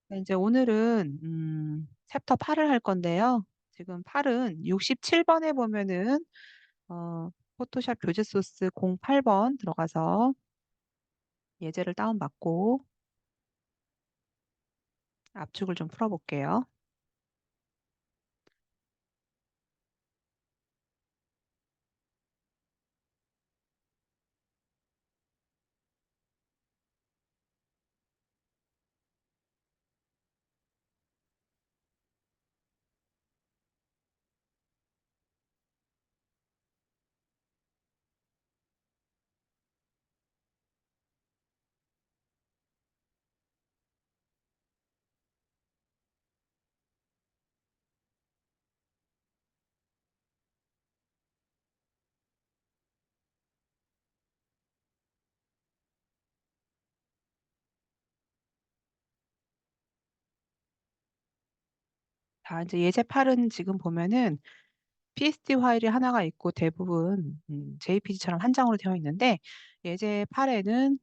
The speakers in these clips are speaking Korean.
네, 이제 오늘은 챕터 8을 할 건데요. 지금 8은 67번에 보면은 포토샵 교재 소스 08번 들어가서 예제를 다운받고 압축을 좀 풀어볼게요. 자, 이제 예제 8은 지금 보면은 PSD 파일이 하나가 있고 대부분 JPG처럼 한 장으로 되어 있는데 예제 8에는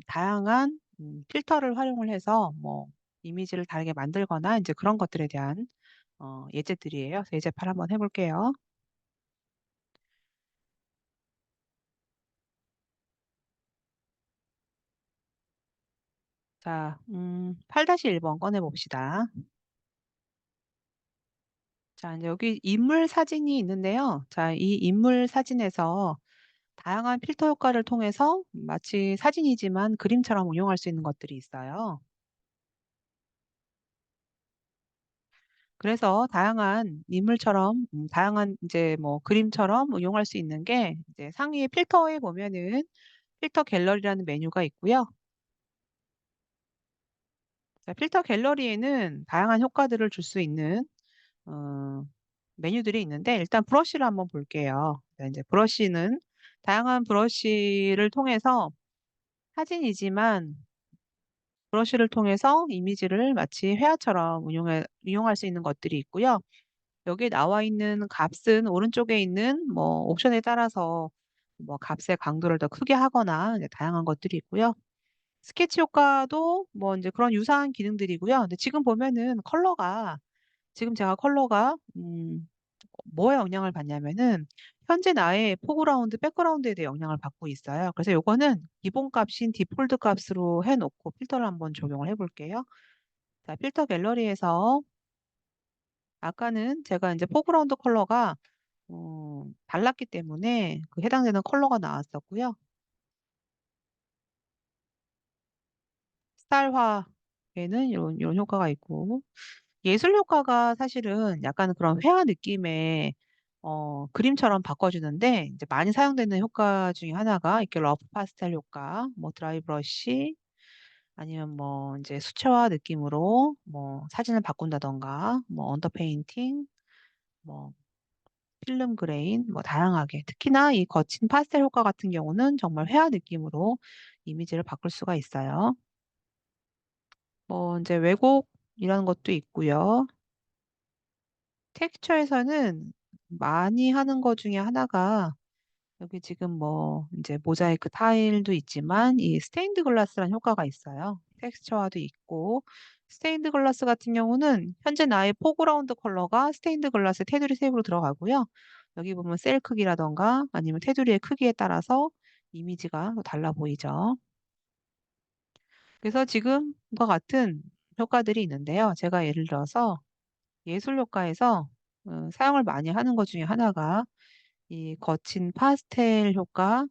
다양한 필터를 활용을 해서 뭐 이미지를 다르게 만들거나 이제 그런 것들에 대한 예제들이에요. 그래서 예제 8 한번 해볼게요. 자, 8-1번 꺼내 봅시다. 자, 이제 여기 인물 사진이 있는데요. 자, 이 인물 사진에서 다양한 필터 효과를 통해서 마치 사진이지만 그림처럼 운용할 수 있는 것들이 있어요. 그래서 다양한 인물처럼, 다양한 이제 뭐 그림처럼 응용할 수 있는 게 이제 상위의 필터에 보면은 필터 갤러리라는 메뉴가 있고요. 자, 필터 갤러리에는 다양한 효과들을 줄 수 있는 어, 메뉴들이 있는데 일단 브러쉬를 한번 볼게요. 자, 이제 브러쉬는 다양한 브러쉬를 통해서 사진이지만 브러쉬를 통해서 이미지를 마치 회화처럼 운용할 수 있는 것들이 있고요. 여기에 나와 있는 값은 오른쪽에 있는 뭐 옵션에 따라서 뭐 값의 강도를 더 크게 하거나 이제 다양한 것들이 있고요. 스케치 효과도 뭐 이제 그런 유사한 기능들이고요. 근데 지금 보면은 지금 제가 컬러가 뭐에 영향을 받냐면은 현재 나의 포그라운드, 백그라운드에 대해 영향을 받고 있어요. 그래서 요거는 기본 값인 디폴트 값으로 해놓고 필터를 한번 적용을 해볼게요. 자, 필터 갤러리에서 아까는 제가 이제 포그라운드 컬러가 달랐기 때문에 그 해당되는 컬러가 나왔었고요. 스타일화에는 이런 효과가 있고 예술 효과가 사실은 약간 그런 회화 느낌의 그림처럼 바꿔주는데 이제 많이 사용되는 효과 중에 하나가 이렇게 러프 파스텔 효과, 뭐 드라이 브러쉬 아니면 뭐 이제 수채화 느낌으로 뭐 사진을 바꾼다던가 뭐 언더 페인팅 뭐 필름 그레인 뭐 다양하게 특히나 이 거친 파스텔 효과 같은 경우는 정말 회화 느낌으로 이미지를 바꿀 수가 있어요. 뭐 이제 왜곡이라는 것도 있고요. 텍스처에서는 많이 하는 것 중에 하나가 여기 지금 뭐 이제 모자이크 타일도 있지만 이 스테인드 글라스라는 효과가 있어요. 텍스처화도 있고 스테인드 글라스 같은 경우는 현재 나의 포그라운드 컬러가 스테인드 글라스 테두리 색으로 들어가고요. 여기 보면 셀 크기라던가 아니면 테두리의 크기에 따라서 이미지가 또 달라 보이죠. 그래서 지금과 같은 효과들이 있는데요. 제가 예를 들어서 예술 효과에서 사용을 많이 하는 것 중에 하나가 이 거친 파스텔 효과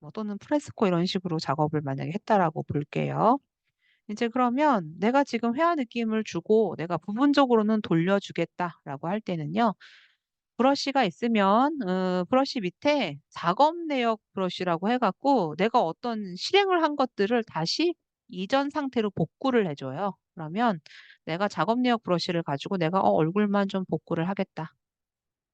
뭐 또는 프레스코 이런 식으로 작업을 만약에 했다라고 볼게요. 이제 그러면 내가 지금 회화 느낌을 주고 내가 부분적으로는 돌려주겠다라고 할 때는요. 브러쉬가 있으면 브러쉬 밑에 작업 내역 브러쉬라고 해갖고 내가 어떤 실행을 한 것들을 다시 이전 상태로 복구를 해줘요. 그러면 내가 작업 내역 브러쉬를 가지고 내가 얼굴만 좀 복구를 하겠다.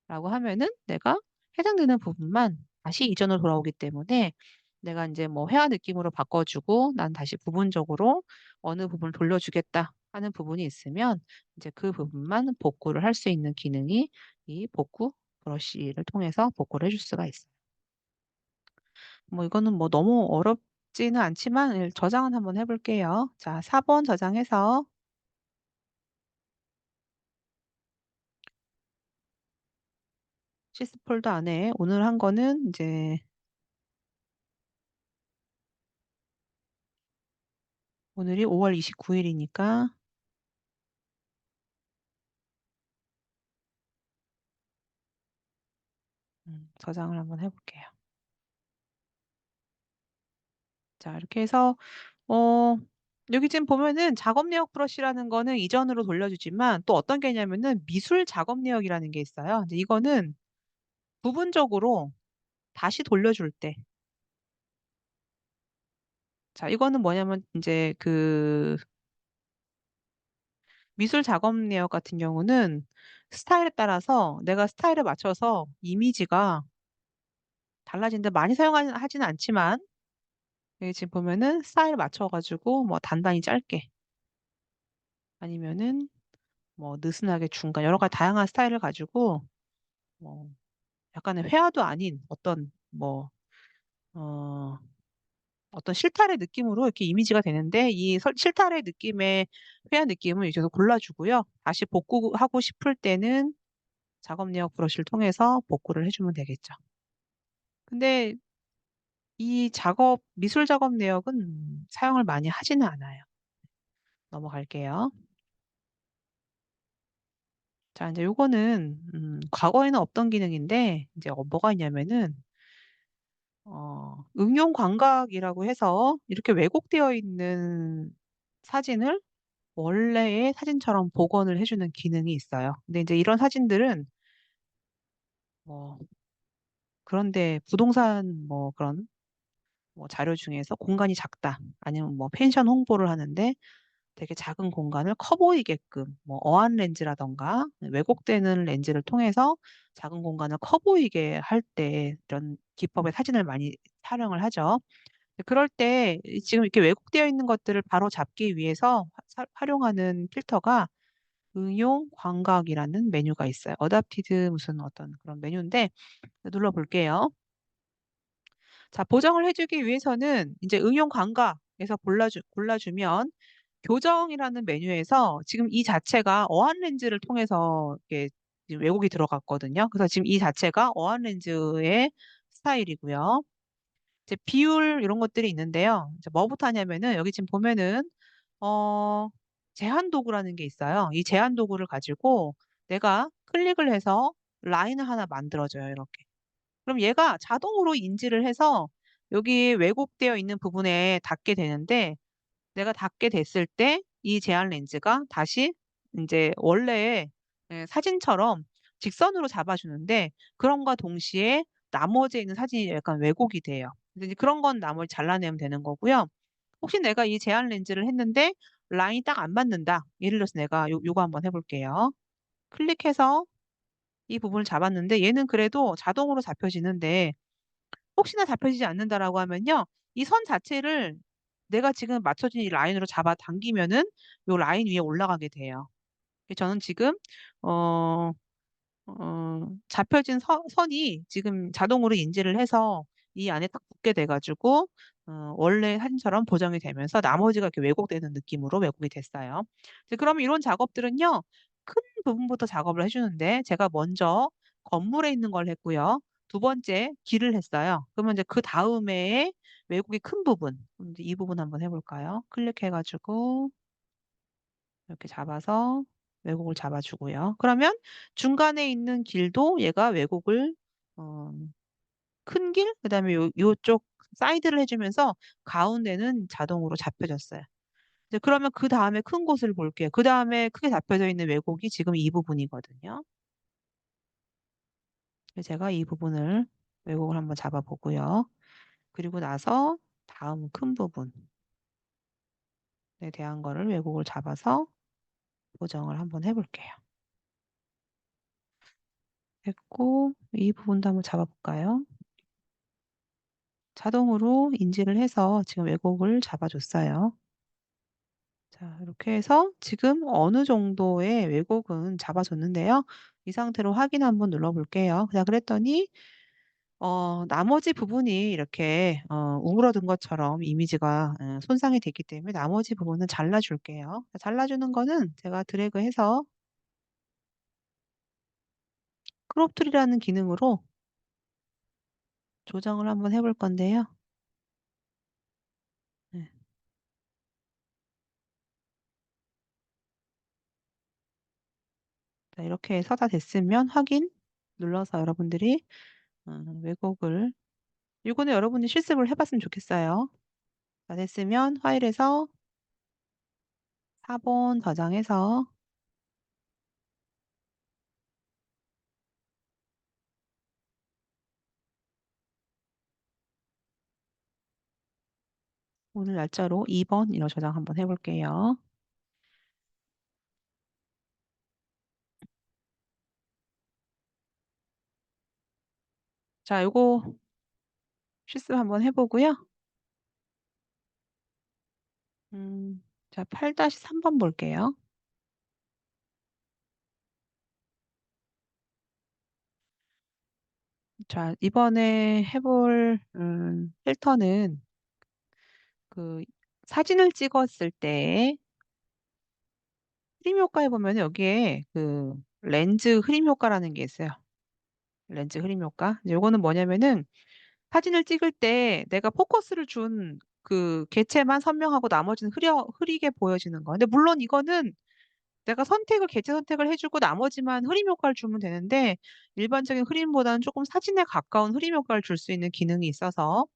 라고 하면은 내가 해당되는 부분만 다시 이전으로 돌아오기 때문에 내가 이제 뭐 회화 느낌으로 바꿔주고 난 다시 부분적으로 어느 부분을 돌려주겠다 하는 부분이 있으면 이제 그 부분만 복구를 할 수 있는 기능이 이 복구 브러쉬를 통해서 복구를 해줄 수가 있어요. 뭐 이거는 뭐 너무 어렵지 적지는 않지만 저장은 한번 해볼게요. 자, 4번 저장해서 시스 폴더 안에 오늘 한 거는 이제 오늘이 5월 29일이니까 저장을 한번 해볼게요. 자, 이렇게 해서 여기 지금 보면은 작업 내역 브러쉬라는 거는 이전으로 돌려주지만 또 어떤 게 있냐면은 미술 작업 내역이라는 게 있어요. 이제 이거는 부분적으로 다시 돌려줄 때. 자, 이거는 뭐냐면 이제 그 미술 작업 내역 같은 경우는 스타일에 따라서 내가 스타일에 맞춰서 이미지가 달라지는데 많이 사용하지는 않지만 여기 지금 보면은 스타일 맞춰가지고 뭐 단단히 짧게 아니면은 뭐 느슨하게 중간 여러 가지 다양한 스타일을 가지고 뭐 약간의 회화도 아닌 어떤 뭐 어, 어떤 실타래 느낌으로 이렇게 이미지가 되는데 이 실타래 느낌의 회화 느낌을 이제서 골라주고요. 다시 복구하고 싶을 때는 작업 내역 브러쉬를 통해서 복구를 해주면 되겠죠. 근데 이 미술 작업 내역은 사용을 많이 하지는 않아요. 넘어갈게요. 자, 이제 요거는, 과거에는 없던 기능인데, 이제 뭐가 있냐면은, 응용 광각이라고 해서 이렇게 왜곡되어 있는 사진을 원래의 사진처럼 복원을 해주는 기능이 있어요. 근데 이제 이런 사진들은, 뭐, 그런데 부동산 뭐 그런 뭐 자료 중에서 공간이 작다. 아니면 뭐 펜션 홍보를 하는데 되게 작은 공간을 커 보이게끔 뭐 어안 렌즈라던가 왜곡되는 렌즈를 통해서 작은 공간을 커 보이게 할 때 이런 기법의 사진을 많이 촬영을 하죠. 그럴 때 지금 이렇게 왜곡되어 있는 것들을 바로 잡기 위해서 활용하는 필터가 응용 광각이라는 메뉴가 있어요. 어답티드 무슨 어떤 그런 메뉴인데 눌러볼게요. 자, 보정을 해주기 위해서는 이제 응용 광각에서 골라주면 교정이라는 메뉴에서 지금 이 자체가 어안 렌즈를 통해서 이렇게 지금 왜곡이 들어갔거든요. 그래서 지금 이 자체가 어안 렌즈의 스타일이고요. 이제 비율 이런 것들이 있는데요. 이제 뭐부터 하냐면은 여기 지금 보면은 어 제한 도구라는 게 있어요. 이 제한 도구를 가지고 내가 클릭을 해서 라인을 하나 만들어줘요. 이렇게. 그럼 얘가 자동으로 인지를 해서 여기 왜곡되어 있는 부분에 닿게 되는데 내가 닿게 됐을 때 이 제한 렌즈가 다시 이제 원래의 사진처럼 직선으로 잡아주는데 그런과 동시에 나머지에 있는 사진이 약간 왜곡이 돼요. 근데 이제 그런 건 나머지 잘라내면 되는 거고요. 혹시 내가 이 제한 렌즈를 했는데 라인이 딱 안 맞는다. 예를 들어서 내가 요거 한번 해볼게요. 클릭해서 이 부분을 잡았는데 얘는 그래도 자동으로 잡혀지는데 혹시나 잡혀지지 않는다라고 하면요. 이 선 자체를 내가 지금 맞춰진 이 라인으로 잡아 당기면은 요 라인 위에 올라가게 돼요. 저는 지금 어, 잡혀진 선이 지금 자동으로 인지를 해서 이 안에 딱 붙게 돼가지고 원래 사진처럼 보정이 되면서 나머지가 이렇게 왜곡되는 느낌으로 왜곡이 됐어요. 이제 그러면 이런 작업들은요. 큰 부분부터 작업을 해주는데 제가 먼저 건물에 있는 걸 했고요. 두 번째 길을 했어요. 그러면 이제 그 다음에 왜곡이 큰 부분, 이제 이 부분 한번 해볼까요? 클릭해가지고 이렇게 잡아서 왜곡을 잡아주고요. 그러면 중간에 있는 길도 얘가 왜곡을 어, 큰 길, 그다음에 요쪽 사이드를 해주면서 가운데는 자동으로 잡혀졌어요. 이제 그러면 그 다음에 큰 곳을 볼게요. 그 다음에 크게 잡혀져 있는 왜곡이 지금 이 부분이거든요. 그래서 제가 이 부분을 왜곡을 한번 잡아보고요. 그리고 나서 다음 큰 부분에 대한 거를 왜곡을 잡아서 보정을 한번 해볼게요. 했고 이 부분도 한번 잡아볼까요? 자동으로 인지를 해서 지금 왜곡을 잡아줬어요. 자, 이렇게 해서 지금 어느 정도의 왜곡은 잡아줬는데요. 이 상태로 확인 한번 눌러볼게요. 자, 그랬더니 나머지 부분이 이렇게 우그러든 것처럼 이미지가 손상이 됐기 때문에 나머지 부분은 잘라줄게요. 잘라주는 거는 제가 드래그해서 크롭 툴이라는 기능으로 조정을 한번 해볼 건데요. 네. 자, 이렇게 해서 다 됐으면 확인 눌러서 여러분들이 왜곡을 이거는 여러분이 실습을 해봤으면 좋겠어요. 다 됐으면 파일에서 4번 저장해서 오늘 날짜로 2번 이거 저장 한번 해볼게요. 자, 요거 실습 한번 해보고요. 자, 8-3번 볼게요. 자, 이번에 해볼 필터는 그 사진을 찍었을 때 흐림 효과에 보면 여기에 그 렌즈 흐림 효과라는 게 있어요. 렌즈 흐림 효과. 이제 요거는 뭐냐면은 사진을 찍을 때 내가 포커스를 준 그 개체만 선명하고 나머지는 흐리게 보여지는 거. 근데 물론 이거는 내가 개체 선택을 해주고 나머지만 흐림 효과를 주면 되는데 일반적인 흐림보다는 조금 사진에 가까운 흐림 효과를 줄 수 있는 기능이 있어서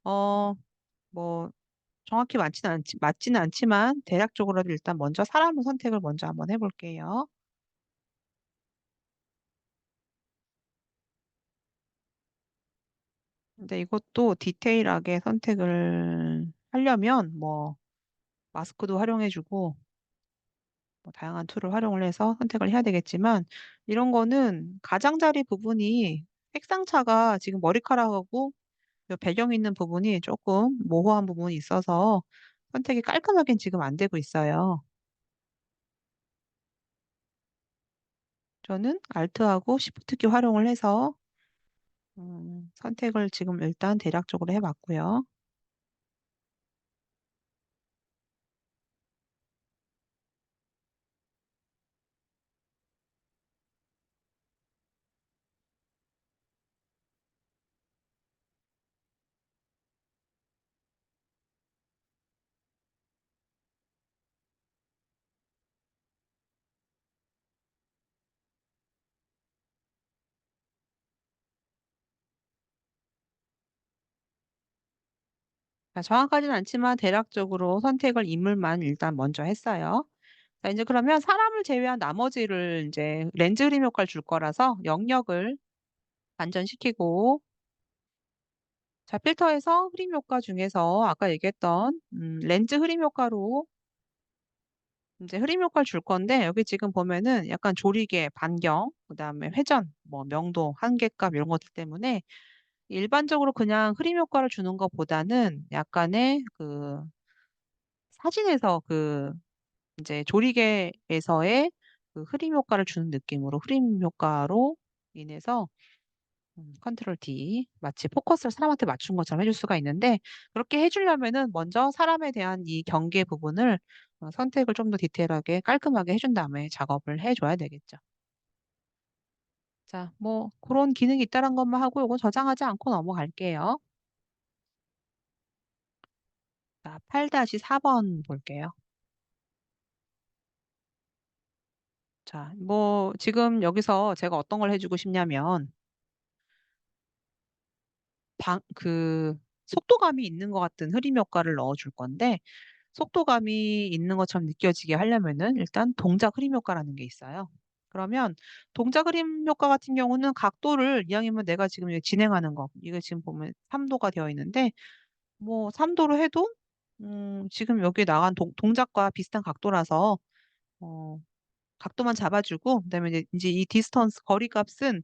어, 뭐 정확히 맞지는 않지만 대략적으로도 일단 먼저 사람을 선택을 먼저 한번 해볼게요. 근데 이것도 디테일하게 선택을 하려면 뭐 마스크도 활용해주고 뭐 다양한 툴을 활용을 해서 선택을 해야 되겠지만 이런 거는 가장자리 부분이 색상차가 지금 머리카락하고 요 배경 있는 부분이 조금 모호한 부분이 있어서 선택이 깔끔하게 지금 안 되고 있어요. 저는 Alt하고 Shift 키 활용을 해서 선택을 지금 일단 대략적으로 해봤고요. 자, 정확하지는 않지만 대략적으로 선택을 인물만 일단 먼저 했어요. 자, 이제 그러면 사람을 제외한 나머지를 이제 렌즈 흐림 효과를 줄 거라서 영역을 반전시키고 자, 필터에서 흐림 효과 중에서 아까 얘기했던 렌즈 흐림 효과로 이제 흐림 효과를 줄 건데 여기 지금 보면은 약간 조리개, 반경, 그다음에 회전, 뭐 명도, 한계값 이런 것들 때문에 일반적으로 그냥 흐림 효과를 주는 것보다는 약간의 그 사진에서 그 이제 조리개에서의 그 흐림 효과를 주는 느낌으로 흐림 효과로 인해서 컨트롤 D 마치 포커스를 사람한테 맞춘 것처럼 해줄 수가 있는데 그렇게 해주려면은 먼저 사람에 대한 이 경계 부분을 선택을 좀 더 디테일하게 깔끔하게 해준 다음에 작업을 해줘야 되겠죠. 자, 뭐 그런 기능이 있다는 것만 하고 이거 저장하지 않고 넘어갈게요. 자, 8-4번 볼게요. 자, 뭐 지금 여기서 제가 어떤 걸 해주고 싶냐면 속도감이 있는 것 같은 흐림 효과를 넣어줄 건데 속도감이 있는 것처럼 느껴지게 하려면은 일단 동작 흐림 효과라는 게 있어요. 그러면 동작 흐림 효과 같은 경우는 각도를 이왕이면 내가 지금 여기 진행하는 거 이거 지금 보면 3도가 되어 있는데 뭐 3도로 해도 지금 여기 나간 동작과 비슷한 각도라서 어, 각도만 잡아주고 그다음에 이제 이 디스턴스 거리 값은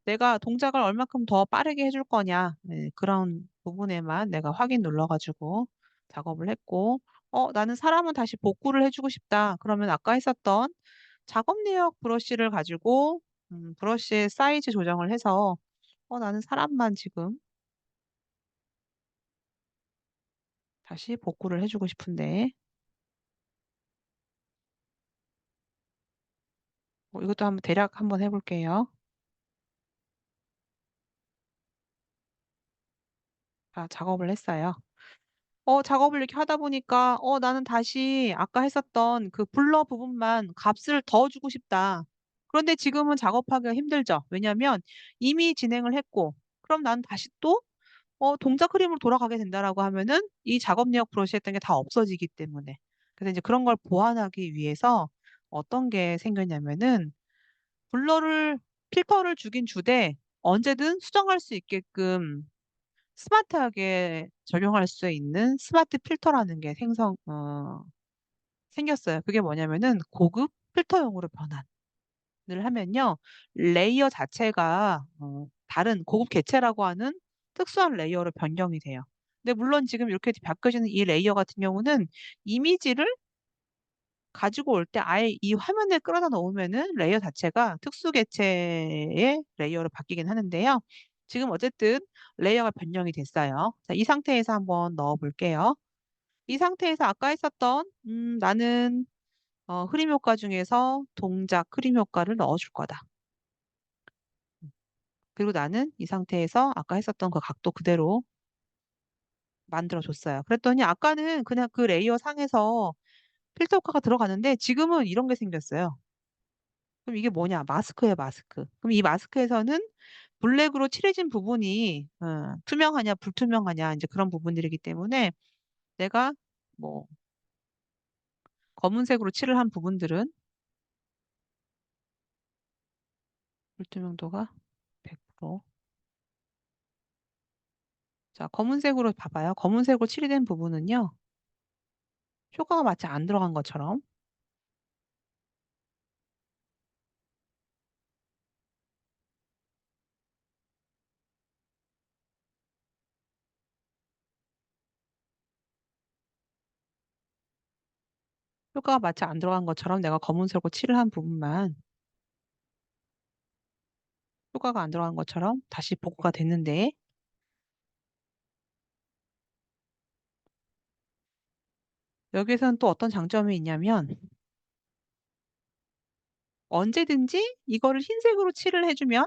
내가 동작을 얼마큼 더 빠르게 해줄 거냐 네, 그런 부분에만 내가 확인 눌러가지고 작업을 했고 나는 사람은 다시 복구를 해주고 싶다. 그러면 아까 했었던 작업 내역 브러쉬를 가지고 브러쉬의 사이즈 조정을 해서 나는 사람만 지금 다시 복구를 해주고 싶은데. 이것도 한번 대략 한번 해볼게요. 자, 작업을 했어요. 작업을 이렇게 하다 보니까, 나는 다시 아까 했었던 그 블러 부분만 값을 더 주고 싶다. 그런데 지금은 작업하기가 힘들죠. 왜냐면 이미 진행을 했고, 그럼 난 다시 또, 동작 흐름으로 돌아가게 된다라고 하면은 이 작업 내역 브러쉬 했던 게 다 없어지기 때문에. 그래서 이제 그런 걸 보완하기 위해서 어떤 게 생겼냐면은, 블러를, 필터를 주긴 주되 언제든 수정할 수 있게끔 스마트하게 적용할 수 있는 스마트 필터라는 게 생겼어요. 그게 뭐냐면은 고급 필터용으로 변환을 하면요. 레이어 자체가 다른 고급 개체라고 하는 특수한 레이어로 변경이 돼요. 근데 물론 지금 이렇게 바뀌어지는 이 레이어 같은 경우는 이미지를 가지고 올 때 아예 이 화면에 끌어다 놓으면은 레이어 자체가 특수 개체의 레이어로 바뀌긴 하는데요. 지금 어쨌든 레이어가 변경이 됐어요. 자, 이 상태에서 한번 넣어 볼게요. 이 상태에서 아까 했었던 나는 흐림 효과 중에서 동작 흐림 효과를 넣어 줄 거다. 그리고 나는 이 상태에서 아까 했었던 그 각도 그대로 만들어 줬어요. 그랬더니 아까는 그냥 그 레이어 상에서 필터 효과가 들어가는데 지금은 이런 게 생겼어요. 그럼 이게 뭐냐? 마스크예요, 마스크. 그럼 이 마스크에서는 블랙으로 칠해진 부분이 투명하냐, 불투명하냐, 이제 그런 부분들이기 때문에 내가 뭐 검은색으로 칠을 한 부분들은 불투명도가 100%. 자, 검은색으로 봐봐요. 검은색으로 칠이 된 부분은요, 효과가 마치 안 들어간 것처럼, 효과가 마치 안 들어간 것처럼 내가 검은색으로 칠을 한 부분만 효과가 안 들어간 것처럼 다시 복구가 됐는데, 여기서는 또 어떤 장점이 있냐면, 언제든지 이거를 흰색으로 칠을 해주면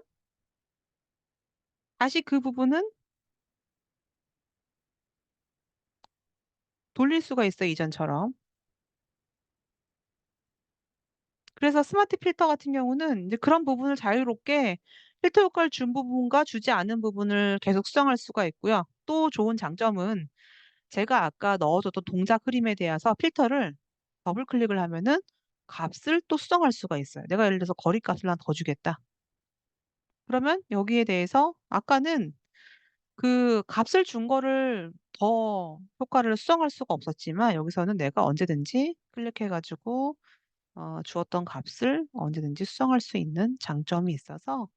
다시 그 부분은 돌릴 수가 있어요, 이전처럼. 그래서 스마트 필터 같은 경우는 이제 그런 부분을 자유롭게 필터 효과를 준 부분과 주지 않은 부분을 계속 수정할 수가 있고요. 또 좋은 장점은 제가 아까 넣어줬던 동작 흐림에 대해서 필터를 더블 클릭을 하면은 값을 또 수정할 수가 있어요. 내가 예를 들어서 거리 값을 한 더 주겠다. 그러면 여기에 대해서 아까는 그 값을 준 거를 더 효과를 수정할 수가 없었지만 여기서는 내가 언제든지 클릭해가지고 주었던 값을 언제든지 수정할 수 있는 장점이 있어서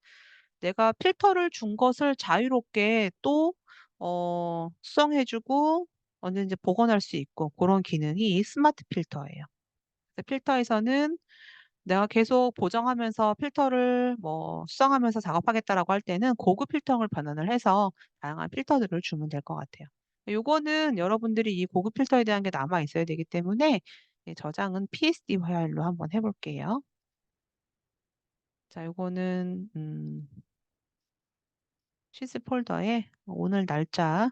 내가 필터를 준 것을 자유롭게 또 수정해주고 언제든지 복원할 수 있고 그런 기능이 스마트 필터예요. 그래서 필터에서는 내가 계속 보정하면서 필터를 뭐 수정하면서 작업하겠다라고 할 때는 고급 필터를 변환을 해서 다양한 필터들을 주면 될 것 같아요. 요거는 여러분들이 이 고급 필터에 대한 게 남아 있어야 되기 때문에 저장은 PSD 파일로 한번 해볼게요. 자, 요거는 시스 폴더에 오늘 날짜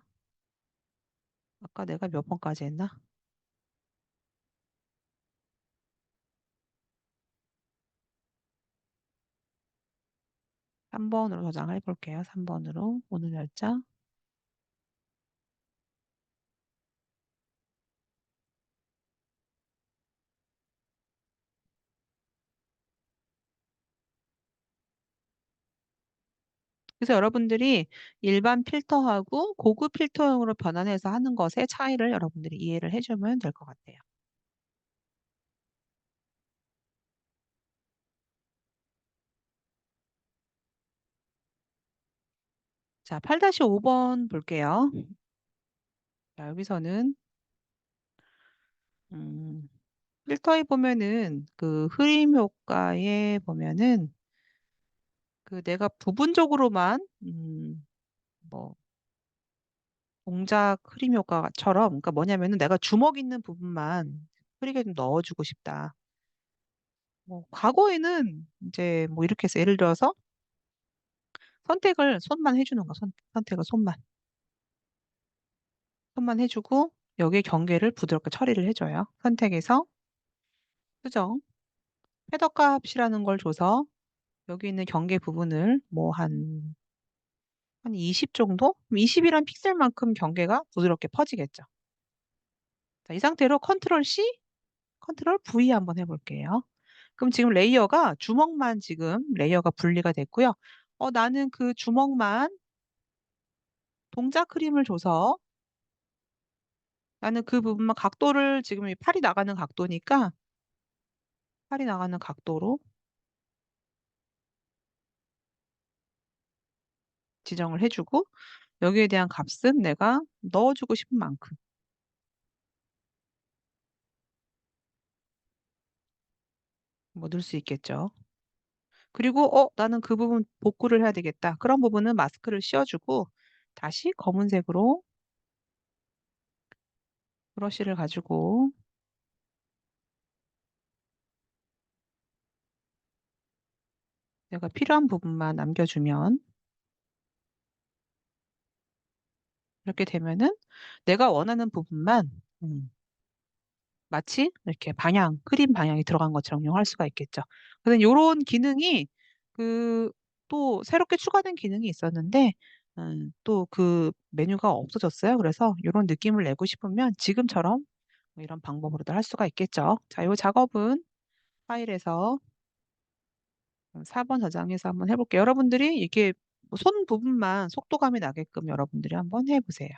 아까 내가 몇 번까지 했나? 3번으로 저장해 볼게요. 3번으로 오늘 날짜. 그래서 여러분들이 일반 필터하고 고급 필터용으로 변환해서 하는 것의 차이를 여러분들이 이해를 해주면 될 것 같아요. 자, 8-5번 볼게요. 자, 여기서는 음, 필터에 보면은 그 흐림 효과에 보면은 그 내가 부분적으로만 뭐 동작 흐림 효과처럼 그러니까 뭐냐면은 내가 주먹 있는 부분만 흐리게 좀 넣어주고 싶다. 뭐 과거에는 이제 뭐 이렇게 해서 예를 들어서 선택을 손만 해주는 거, 선택을 손만 해주고 여기에 경계를 부드럽게 처리를 해줘요. 선택에서 수정, 패더 값이라는 걸 줘서 여기 있는 경계 부분을 뭐 한 20 정도? 20이란 픽셀만큼 경계가 부드럽게 퍼지겠죠. 자, 이 상태로 컨트롤 C, 컨트롤 V 한번 해볼게요. 그럼 지금 레이어가 주먹만 지금 레이어가 분리가 됐고요. 나는 그 주먹만 동작 흐림을 줘서 나는 그 부분만 각도를 지금 이 팔이 나가는 각도니까 팔이 나가는 각도로 지정을 해주고 여기에 대한 값은 내가 넣어주고 싶은 만큼 뭐 넣을 수 있겠죠. 그리고 나는 그 부분 복구를 해야 되겠다. 그런 부분은 마스크를 씌워주고 다시 검은색으로 브러쉬를 가지고 내가 필요한 부분만 남겨주면 이렇게 되면은 내가 원하는 부분만 음, 마치 이렇게 흐림 방향이 들어간 것처럼 이용할 수가 있겠죠. 그래서 이런 기능이 그 또 새롭게 추가된 기능이 있었는데 또 그 메뉴가 없어졌어요. 그래서 이런 느낌을 내고 싶으면 지금처럼 뭐 이런 방법으로도 할 수가 있겠죠. 자, 이 작업은 파일에서 4번 저장해서 한번 해볼게요. 여러분들이 이게 뭐손 부분만 속도감이 나게끔 여러분들이 한번 해보세요.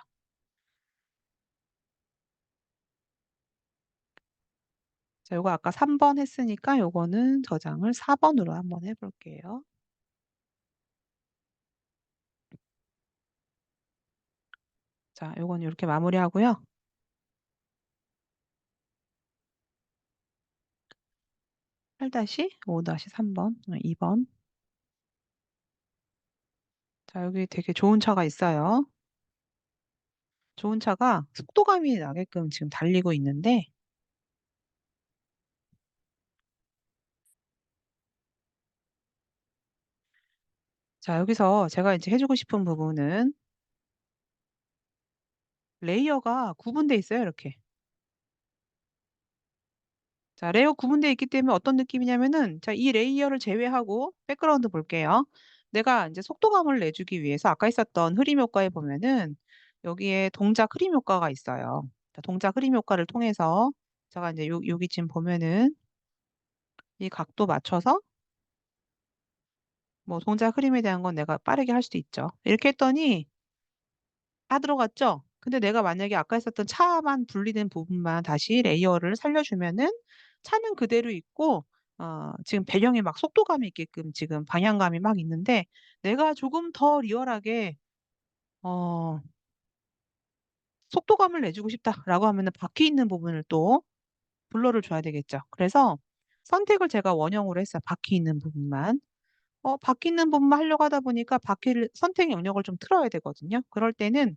자, 요거 아까 3번 했으니까 요거는 저장을 4번으로 한번 해볼게요. 자, 요건 이렇게 마무리하고요. 8-5-3번, 2번. 자, 여기 되게 좋은 차가 있어요. 좋은 차가 속도감이 나게끔 지금 달리고 있는데, 자, 여기서 제가 이제 해주고 싶은 부분은 레이어가 구분돼 있어요, 이렇게. 자, 레이어 구분되어 있기 때문에 어떤 느낌이냐면은, 자, 이 레이어를 제외하고 백그라운드 볼게요. 내가 이제 속도감을 내주기 위해서 아까 있었던 흐림 효과에 보면은 여기에 동작 흐림 효과가 있어요. 자, 동작 흐림 효과를 통해서 제가 이제 여기 지금 보면은 이 각도 맞춰서 뭐 동작 흐림에 대한 건 내가 빠르게 할 수도 있죠. 이렇게 했더니 다 들어갔죠? 근데 내가 만약에 아까 했었던 차만 분리된 부분만 다시 레이어를 살려주면은 차는 그대로 있고, 지금 배경에 막 속도감이 있게끔 지금 방향감이 막 있는데, 내가 조금 더 리얼하게, 어, 속도감을 내주고 싶다라고 하면은 바퀴 있는 부분을 또 블러를 줘야 되겠죠. 그래서 선택을 제가 원형으로 했어요. 바퀴 있는 부분만. 바퀴 있는 부분만 하려고 하다 보니까 선택 영역을 좀 틀어야 되거든요. 그럴 때는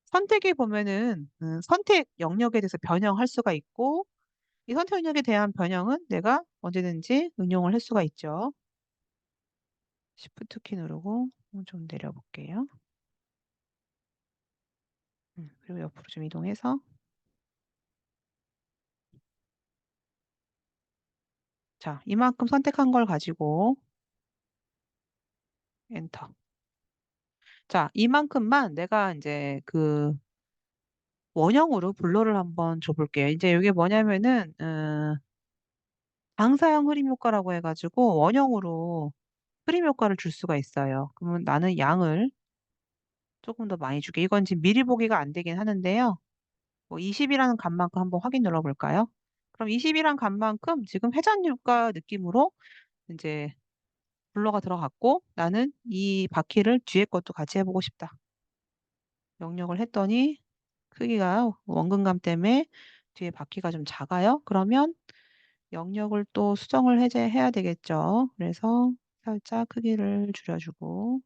선택에 보면은 선택 영역에 대해서 변형할 수가 있고 이 선택 영역에 대한 변형은 내가 언제든지 응용을 할 수가 있죠. Shift 키 누르고 좀 내려볼게요. 그리고 옆으로 좀 이동해서 자, 이만큼 선택한 걸 가지고 엔터. 자, 이만큼만 내가 이제 그 원형으로 블러를 한번 줘볼게요. 이제 이게 뭐냐면은 방사형 흐림 효과라고 해가지고 원형으로 흐림 효과를 줄 수가 있어요. 그러면 나는 양을 조금 더 많이 주게. 이건 지금 미리 보기가 안 되긴 하는데요. 뭐 20이라는 값만큼 한번 확인 눌러볼까요? 그럼 20이란 값만큼 지금 회전율과 느낌으로 이제 블러가 들어갔고 나는 이 바퀴를 뒤에 것도 같이 해보고 싶다. 영역을 했더니 크기가 원근감 때문에 뒤에 바퀴가 좀 작아요. 그러면 영역을 또 수정을 해야 되겠죠. 그래서 살짝 크기를 줄여주고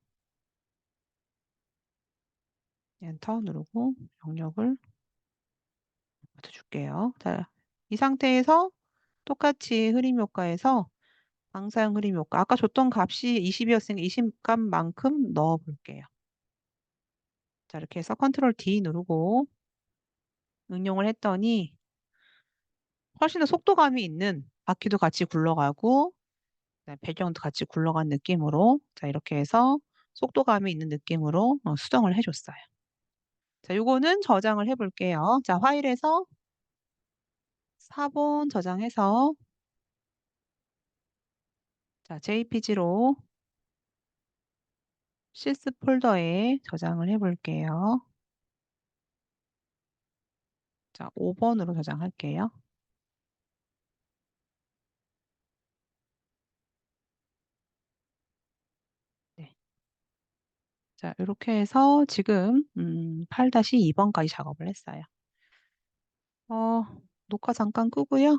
엔터 누르고 영역을 줄게요. 자, 이 상태에서 똑같이 흐림 효과에서 방사형 흐림 효과 아까 줬던 값이 20이었으니까 20값만큼 넣어 볼게요. 자, 이렇게 해서 컨트롤 D 누르고 응용을 했더니 훨씬 더 속도감이 있는 바퀴도 같이 굴러가고 그다음에 배경도 같이 굴러간 느낌으로 자, 이렇게 해서 속도감이 있는 느낌으로 수정을 해줬어요. 자, 요거는 저장을 해볼게요. 자, 파일에서 사본 저장해서 자, JPG로 시스 폴더에 저장을 해볼게요. 자, 5번으로 저장할게요. 네. 자, 이렇게 해서 지금 8-2번까지 작업을 했어요. 녹화 잠깐 끄고요.